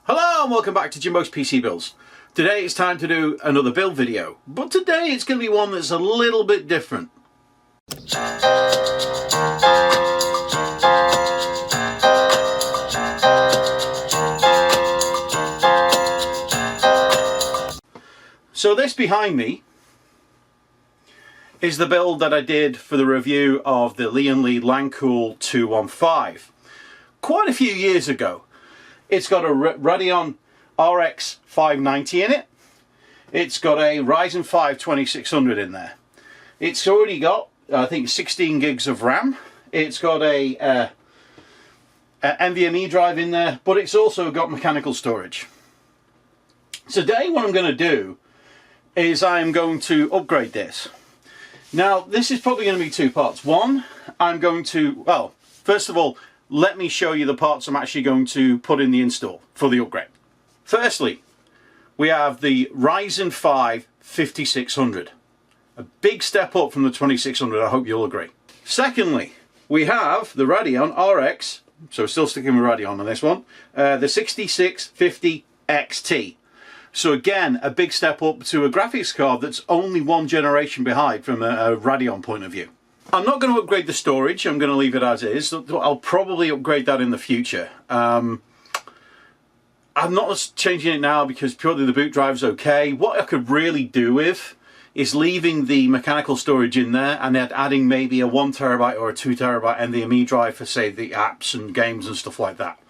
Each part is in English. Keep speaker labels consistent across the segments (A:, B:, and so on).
A: Hello and welcome back to Jimbo's PC Builds. Today it's time to do another build video, but today it's going to be one that's a little bit different. So this behind me is the build that I did for the review of the Lian Lancool 215 quite a few years ago. It's got a Radeon RX 590 in it. It's got a Ryzen 5 2600 in there. It's already got, I think, 16 gigs of RAM. It's got a NVMe drive in there, but it's also got mechanical storage. Today what I'm going to do is I'm going to upgrade this. Now this is probably going to be two parts. One, I'm going to, well, first of all, let me show you the parts I'm actually going to put in the install for the upgrade. Firstly, we have the Ryzen 5 5600. A big step up from the 2600, I hope you'll agree. Secondly, we have the Radeon RX, so still sticking with Radeon on this one, the 6650 XT. So again, a big step up to a graphics card that's only one generation behind from a Radeon point of view. I'm not going to upgrade the storage, I'm going to leave it as is. I'll probably upgrade that in the future. I'm not changing it now because purely the boot drive's okay. What I could really do with is leaving the mechanical storage in there and then adding maybe a 1TB or a 2TB NVMe drive for, say, the apps and games and stuff like that.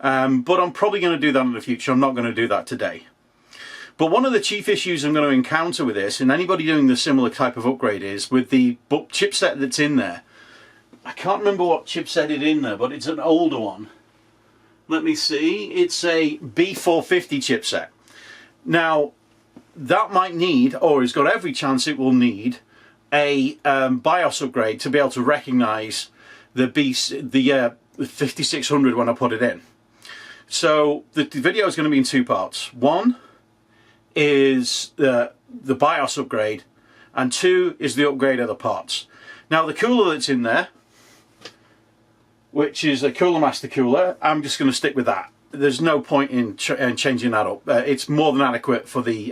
A: But I'm probably going to do that in the future. I'm not going to do that today. But one of the chief issues I'm going to encounter with this, and anybody doing the similar type of upgrade, is with the chipset that's in there. I can't remember what chipset it's in there, but it's an older one. Let me see. It's a B450 chipset. Now, that might need, or it's got every chance it will need, a BIOS upgrade to be able to recognize the 5600 when I put it in. So the video is going to be in two parts. One is the BIOS upgrade, and two is the upgrade of the parts. Now the cooler that's in there, which is a Cooler Master cooler, I'm just going to stick with that. There's no point in changing that up. It's more than adequate for the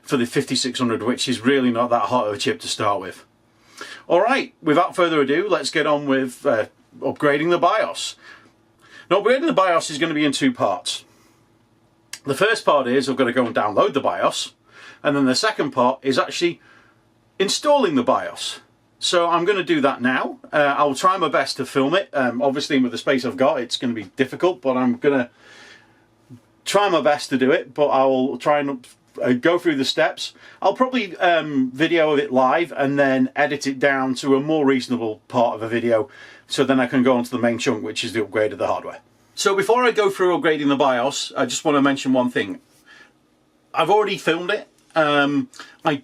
A: 5600, which is really not that hot of a chip to start with. Alright, without further ado, let's get on with upgrading the BIOS. Now upgrading the BIOS is going to be in two parts. The first part is I've got to go and download the BIOS, and then the second part is actually installing the BIOS. So I'm going to do that now. I'll try my best to film it. Obviously with the space I've got it's going to be difficult, but I'm going to try my best to do it. But I will try and go through the steps. I'll probably video it live and then edit it down to a more reasonable part of a video, so then I can go on to the main chunk, which is the upgrade of the hardware. So before I go through upgrading the BIOS, I just want to mention one thing. I've already filmed it. I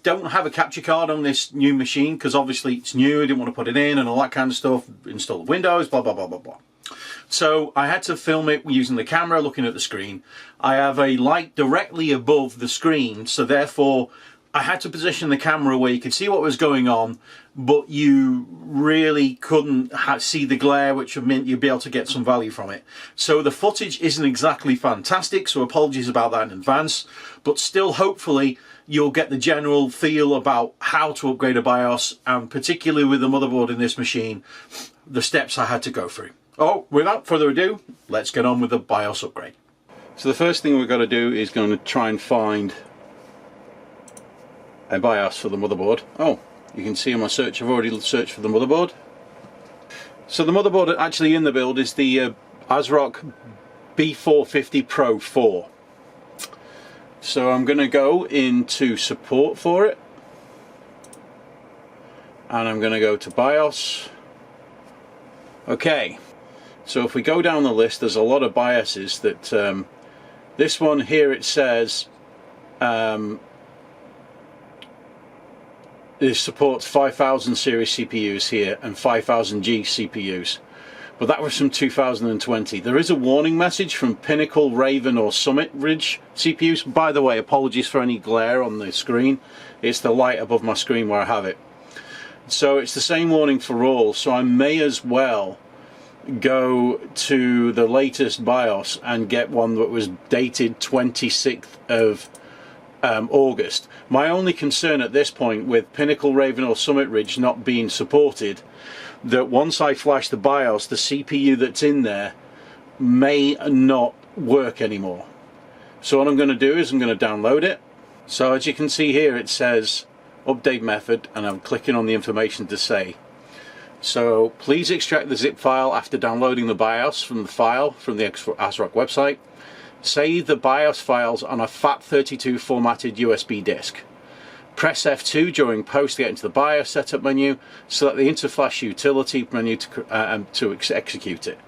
A: don't have a capture card on this new machine because obviously it's new, I didn't want to put it in and all that kind of stuff, install the Windows, blah, blah, blah, blah, blah. So I had to film it using the camera, looking at the screen. I have a light directly above the screen, so therefore I had to position the camera where you could see what was going on, but you really couldn't see the glare, which meant you'd be able to get some value from it. So the footage isn't exactly fantastic, so apologies about that in advance, but still hopefully you'll get the general feel about how to upgrade a BIOS, and particularly with the motherboard in this machine, the steps I had to go through. Oh, without further ado, let's get on with the BIOS upgrade. So the first thing we've got to do is going to try and find a BIOS for the motherboard. Oh, you can see in my search I've already searched for the motherboard. So the motherboard actually in the build is the Asrock B450 Pro4. So I'm going to go into support for it, and I'm going to go to BIOS. Okay, so if we go down the list, there's a lot of BIOSes that this one here, it says it supports 5000 series CPUs here and 5000G CPUs, but that was from 2020. There is a warning message from Pinnacle, Raven or Summit Ridge CPUs. By the way, apologies for any glare on the screen. It's the light above my screen where I have it. So it's the same warning for all, so I may as well go to the latest BIOS and get one that was dated 26th of August. My only concern at this point with Pinnacle, Raven or Summit Ridge not being supported, that once I flash the BIOS, the CPU that's in there may not work anymore. So what I'm going to do is I'm going to download it. So as you can see here, it says update method, and I'm clicking on the information to say, so please extract the zip file after downloading the BIOS from the file from the Asrock website. Save the BIOS files on a FAT32 formatted USB disk. Press F2 during post to get into the BIOS setup menu. Select the Interflash utility menu to execute it.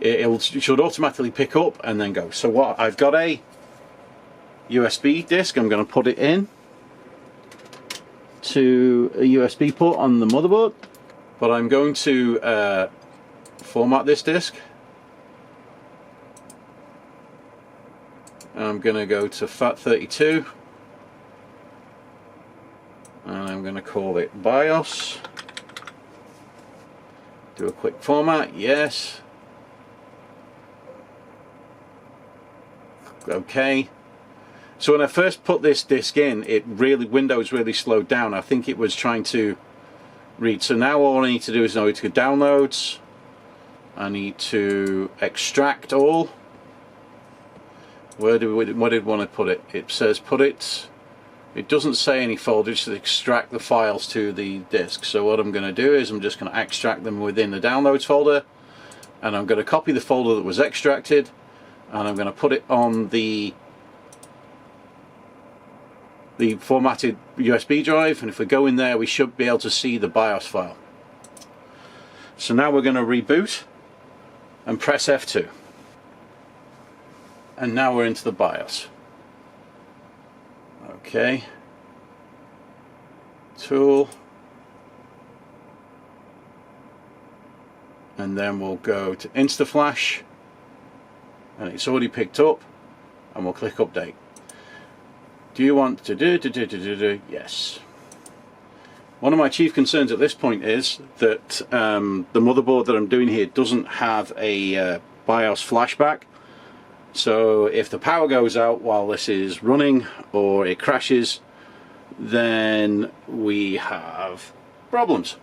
A: It should automatically pick up and then go. So what I've got a USB disk. I'm going to put it in to a USB port on the motherboard. But I'm going to format this disk. I'm going to go to FAT32 and I'm going to call it BIOS. Do a quick format, yes. Okay. So when I first put this disk in, Windows really slowed down. I think it was trying to read. So now all I need to do is go to downloads. I need to extract all. Where did we want to put it? It says put it. It doesn't say any folder, just extract the files to the disk. So what I'm going to do is I'm just going to extract them within the downloads folder, and I'm going to copy the folder that was extracted, and I'm going to put it on the formatted USB drive, and if we go in there we should be able to see the BIOS file. So now we're going to reboot and press F2. And now we're into the BIOS. Okay. Tool. And then we'll go to InstaFlash. And it's already picked up. And we'll click update. Do you want to do? Yes. One of my chief concerns at this point is that the motherboard that I'm doing here doesn't have a BIOS flashback. So if the power goes out while this is running or it crashes, then we have problems.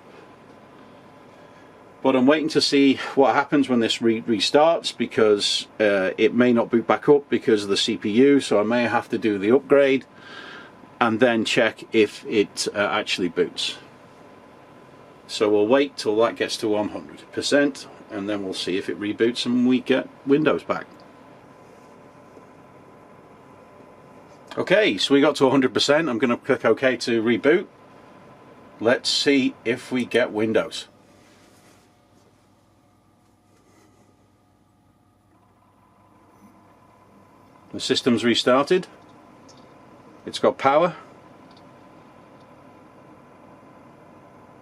A: But I'm waiting to see what happens when this restarts, because it may not boot back up because of the CPU, so I may have to do the upgrade and then check if it actually boots. So we'll wait till that gets to 100% and then we'll see if it reboots and we get Windows back. Okay, so we got to 100%. I'm going to click OK to reboot. Let's see if we get Windows. The system's restarted. It's got power.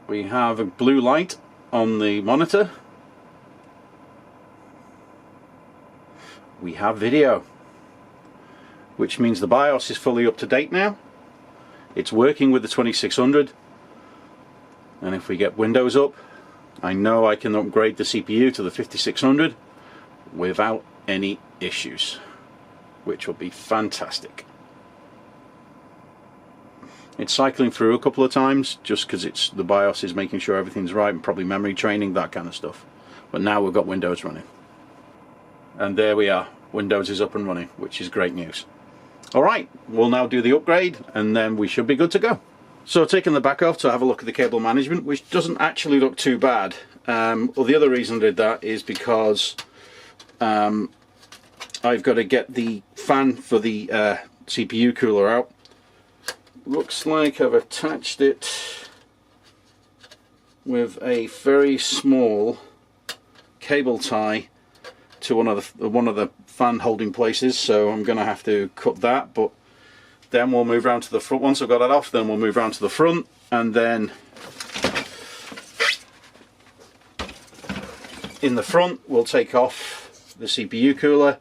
A: We have a blue light on the monitor. We have video, which means the BIOS is fully up to date now. It's working with the 2600, and if we get Windows up, I know I can upgrade the CPU to the 5600 without any issues, which will be fantastic. It's cycling through a couple of times just because the BIOS is making sure everything's right, and probably memory training, that kind of stuff. But now we've got Windows running. And there we are. Windows is up and running, which is great news. Alright, we'll now do the upgrade and then we should be good to go. So taking the back off to have a look at the cable management, which doesn't actually look too bad. Well, the other reason I did that is because I've got to get the fan for the CPU cooler out. Looks like I've attached it with a very small cable tie to one of the fan holding places, so I'm going to have to cut that, but then we'll move around to the front. Once I've got that off, then we'll move around to the front, and then in the front we'll take off the CPU cooler.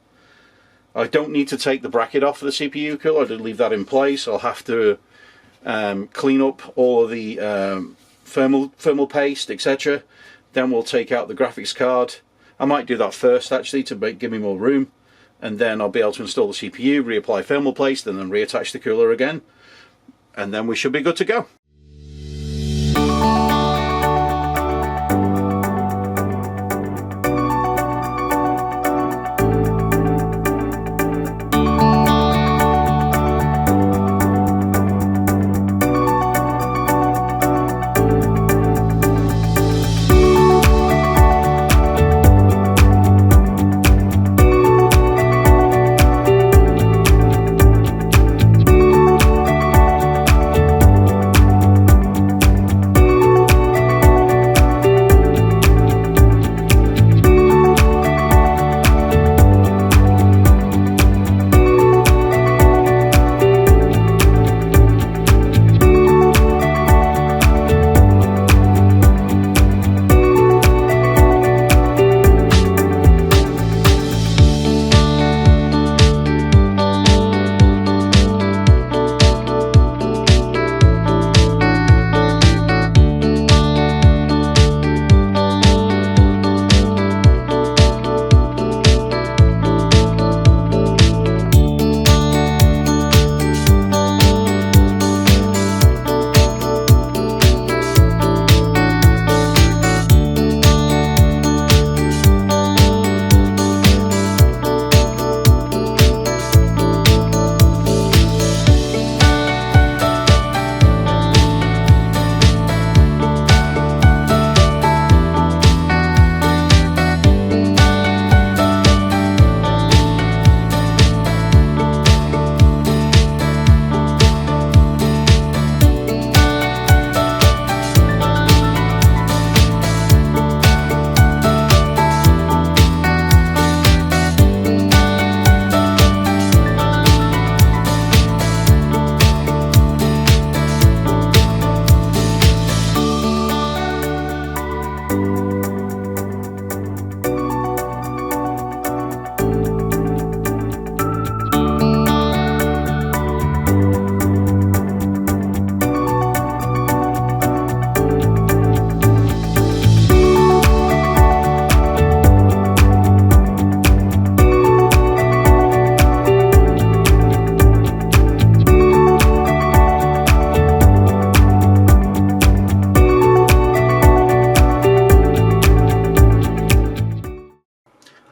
A: I don't need to take the bracket off of the CPU cooler, I did leave that in place. I'll have to clean up all of the thermal paste, etc., Then we'll take out the graphics card. I might do that first actually to give me more room, and then I'll be able to install the CPU, reapply thermal paste, and then reattach the cooler again, and then we should be good to go.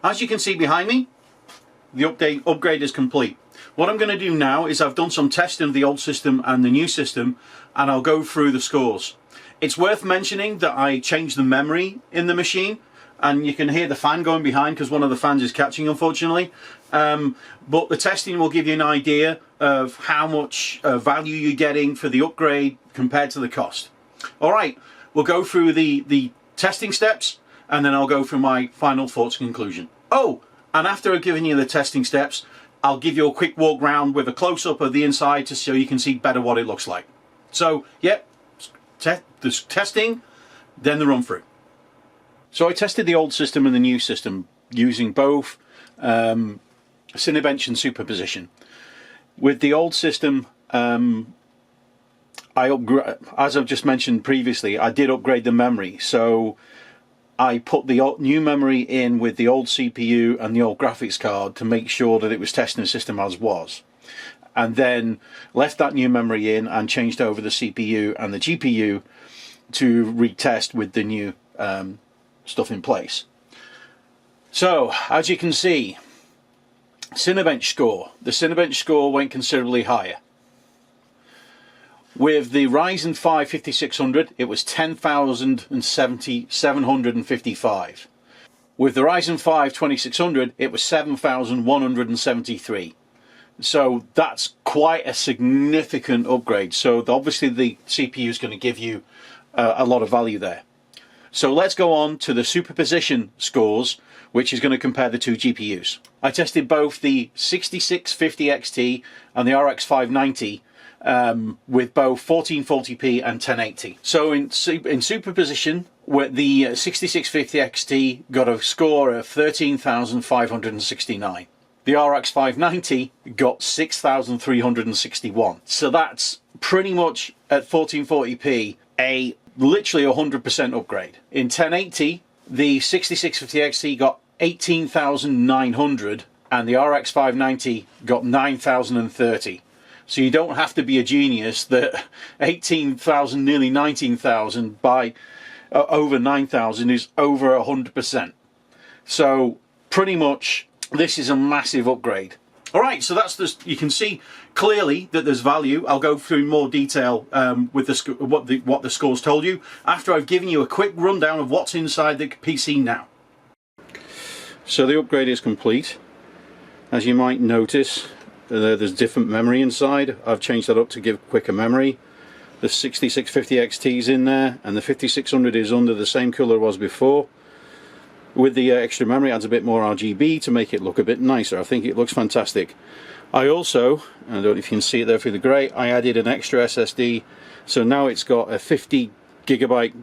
A: As you can see behind me, the upgrade is complete. What I'm going to do now is I've done some testing of the old system and the new system, and I'll go through the scores. It's worth mentioning that I changed the memory in the machine, and you can hear the fan going behind because one of the fans is catching, unfortunately. But the testing will give you an idea of how much value you're getting for the upgrade compared to the cost. Alright, we'll go through the testing steps, and then I'll go through my final thoughts and conclusion. Oh, and after I've given you the testing steps, I'll give you a quick walk round with a close-up of the inside so you can see better what it looks like. So, yep, the testing, then the run-through. So I tested the old system and the new system using both Cinebench and superposition. With the old system, as I've just mentioned previously, I did upgrade the memory. So I put the new memory in with the old CPU and the old graphics card to make sure that it was testing the system as was. And then left that new memory in and changed over the CPU and the GPU to retest with the new stuff in place. So, as you can see, Cinebench score. The Cinebench score went considerably higher. With the Ryzen 5 5600, it was 10,755. With the Ryzen 5 2600, it was 7,173. So that's quite a significant upgrade. So obviously the CPU is going to give you a lot of value there. So let's go on to the superposition scores, which is going to compare the two GPUs. I tested both the 6650 XT and the RX 590 with both 1440p and 1080. So in superposition, where the 6650 XT got a score of 13,569. The RX 590 got 6,361. So that's pretty much at 1440p a literally 100% upgrade. In 1080, the 6650 XT got 18,900 and the RX 590 got 9,030. So you don't have to be a genius that 18,000, nearly 19,000 by over 9,000 is over 100%. So pretty much this is a massive upgrade. All right, so that's this. You can see clearly that there's value. I'll go through more detail with what the scores told you after I've given you a quick rundown of what's inside the PC now. So the upgrade is complete. As you might notice, there's different memory inside. I've changed that up to give quicker memory. The 6650 XT is in there, and the 5600 is under the same colour it was before. With the extra memory, it adds a bit more RGB to make it look a bit nicer. I think it looks fantastic. I also, I don't know if you can see it there through the grey, I added an extra SSD. So now it's got a 50 gigabyte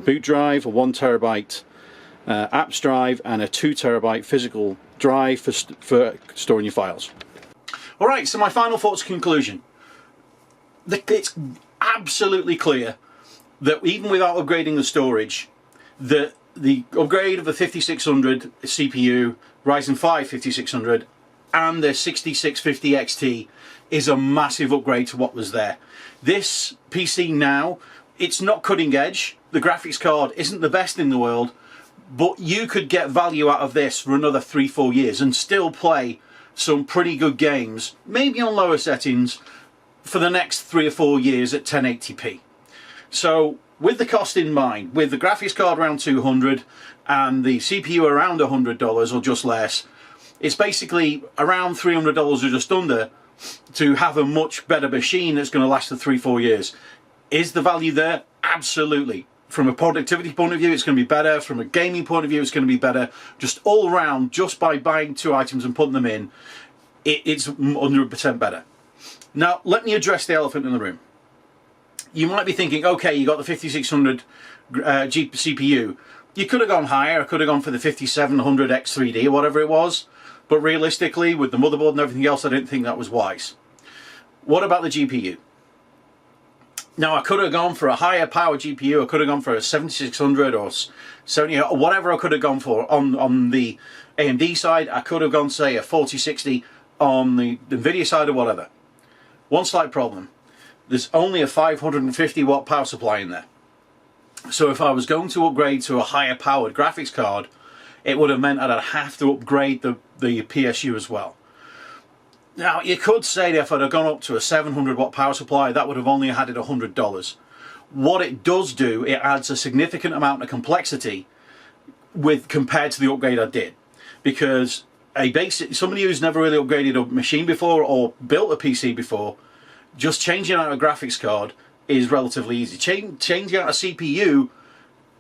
A: boot drive, a 1 terabyte apps drive, and a 2 terabyte physical drive for storing your files. Alright, so my final thoughts conclusion. It's absolutely clear that even without upgrading the storage, that the upgrade of the 5600 CPU, Ryzen 5 5600, and the 6650 XT is a massive upgrade to what was there. This PC now, it's not cutting edge, the graphics card isn't the best in the world, but you could get value out of this for another 3-4 years and still play some pretty good games, maybe on lower settings, for the next 3 or 4 years at 1080p. So with the cost in mind, with the graphics card around $200 and the CPU around $100 or just less, it's basically around $300 or just under to have a much better machine that's going to last for 3-4 years. Is the value there? Absolutely. From a productivity point of view, it's going to be better. From a gaming point of view, it's going to be better. Just all around, just by buying 2 items and putting them in, it's 100% better. Now, let me address the elephant in the room. You might be thinking, okay, you got the 5600 CPU. You could have gone higher. I could have gone for the 5700 X3D or whatever it was. But realistically, with the motherboard and everything else, I didn't think that was wise. What about the GPU? Now, I could have gone for a higher power GPU. I could have gone for a 7600 or 70, or whatever I could have gone for on the AMD side. I could have gone, say, a 4060 on the NVIDIA side or whatever. One slight problem. There's only a 550 watt power supply in there. So if I was going to upgrade to a higher powered graphics card, it would have meant I'd have to upgrade the PSU as well. Now, you could say that if I'd have gone up to a 700 watt power supply, that would have only added $100. What it does do, it adds a significant amount of complexity compared to the upgrade I did. Because somebody who's never really upgraded a machine before or built a PC before, just changing out a graphics card is relatively easy. Changing out a CPU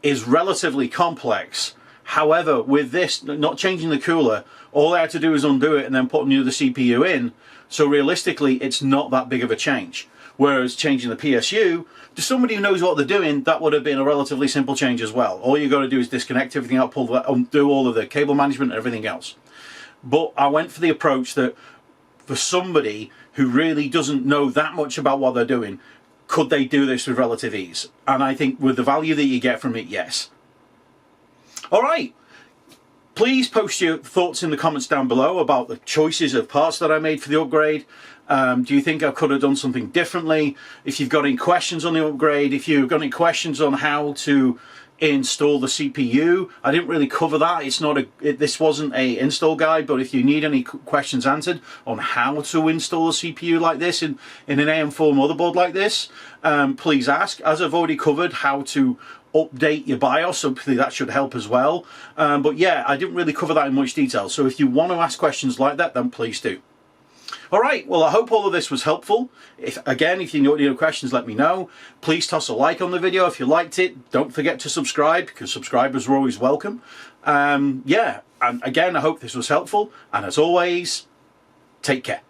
A: is relatively complex. However, with this, not changing the cooler, all I had to do is undo it and then put a new CPU in. So realistically, it's not that big of a change. Whereas changing the PSU, to somebody who knows what they're doing, that would have been a relatively simple change as well. All you got to do is disconnect everything out, undo all of the cable management and everything else. But I went for the approach that for somebody who really doesn't know that much about what they're doing, could they do this with relative ease? And I think with the value that you get from it, yes. All right, please post your thoughts in the comments down below about the choices of parts that I made for the upgrade. Do you think I could have done something differently? If you've got any questions on the upgrade, if you've got any questions on how to install the CPU, I didn't really cover that. This wasn't a install guide, but if you need any questions answered on how to install a CPU like this in an AM4 motherboard like this, please ask. As I've already covered how to update your BIOS, hopefully that should help as well. But yeah, I didn't really cover that in much detail. So if you want to ask questions like that, then please do. Alright, well I hope all of this was helpful. If you know any questions, let me know. Please toss a like on the video if you liked it. Don't forget to subscribe, because subscribers are always welcome. Yeah, and again, I hope this was helpful. And as always, take care.